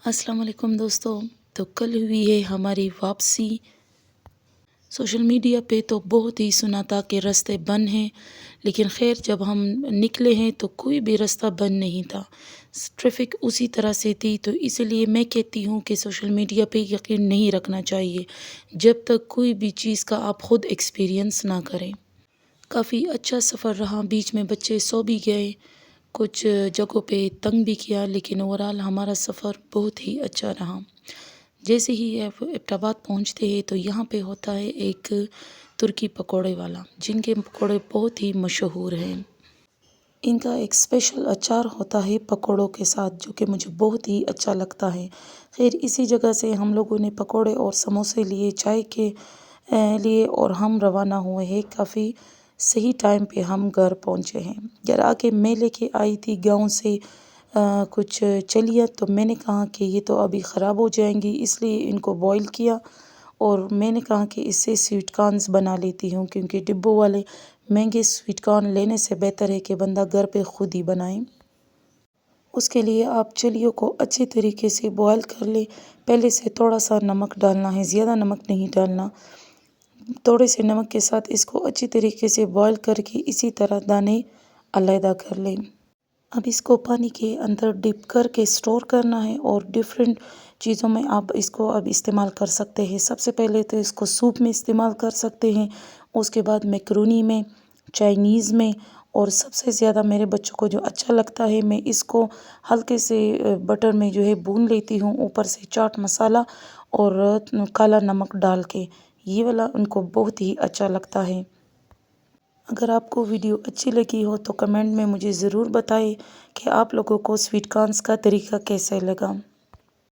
السلام علیکم دوستو، تو کل ہوئی ہے ہماری واپسی۔ سوشل میڈیا پہ تو بہت ہی سنا تھا کہ راستے بند ہیں، لیکن خیر جب ہم نکلے ہیں تو کوئی بھی راستہ بند نہیں تھا، ٹریفک اسی طرح سے تھی۔ تو اس لیے میں کہتی ہوں کہ سوشل میڈیا پہ یقین نہیں رکھنا چاہیے جب تک کوئی بھی چیز کا آپ خود ایکسپیرینس نہ کریں۔ کافی اچھا سفر رہا، بیچ میں بچے سو بھی گئے، کچھ جگہوں پہ تنگ بھی کیا، لیکن اوورآل ہمارا سفر بہت ہی اچھا رہا۔ جیسے ہی ایبٹ آباد پہنچتے ہیں تو یہاں پہ ہوتا ہے ایک ترکی پکوڑے والا، جن کے پکوڑے بہت ہی مشہور ہیں۔ ان کا ایک اسپیشل اچار ہوتا ہے پکوڑوں کے ساتھ، جو کہ مجھے بہت ہی اچھا لگتا ہے۔ خیر اسی جگہ سے ہم لوگوں نے پکوڑے اور سموسے لیے، چائے کے لیے، اور ہم روانہ ہوئے ہیں۔ کافی صحیح ٹائم پہ ہم گھر پہنچے ہیں۔ گھر آ کے میں لے کے آئی تھی گاؤں سے کچھ چلیاں، تو میں نے کہا کہ یہ تو ابھی خراب ہو جائیں گی، اس لیے ان کو بوائل کیا، اور میں نے کہا کہ اس سے سویٹ کارنز بنا لیتی ہوں، کیونکہ ڈبوں والے مہنگے سویٹ کارن لینے سے بہتر ہے کہ بندہ گھر پہ خود ہی بنائے۔ اس کے لیے آپ چلیوں کو اچھی طریقے سے بوائل کر لیں۔ پہلے سے تھوڑا سا نمک ڈالنا ہے، زیادہ نمک نہیں ڈالنا، تھوڑے سے نمک کے ساتھ اس کو اچھی طریقے سے بوائل کر کے اسی طرح دانے علیحدہ کر لیں۔ اب اس کو پانی کے اندر ڈپ کر کے اسٹور کرنا ہے، اور ڈفرینٹ چیزوں میں آپ اس کو اب استعمال کر سکتے ہیں۔ سب سے پہلے تو اس کو سوپ میں استعمال کر سکتے ہیں، اس کے بعد میکرونی میں، چائنیز میں، اور سب سے زیادہ میرے بچوں کو جو اچھا لگتا ہے، میں اس کو ہلکے سے بٹر میں جو ہے بھون لیتی ہوں، اوپر سے چاٹ مسالہ اور کالا نمک ڈال کے، یہ والا ان کو بہت ہی اچھا لگتا ہے۔ اگر آپ کو ویڈیو اچھی لگی ہو تو کمنٹ میں مجھے ضرور بتائیں کہ آپ لوگوں کو سویٹ کارنز کا طریقہ کیسا لگا۔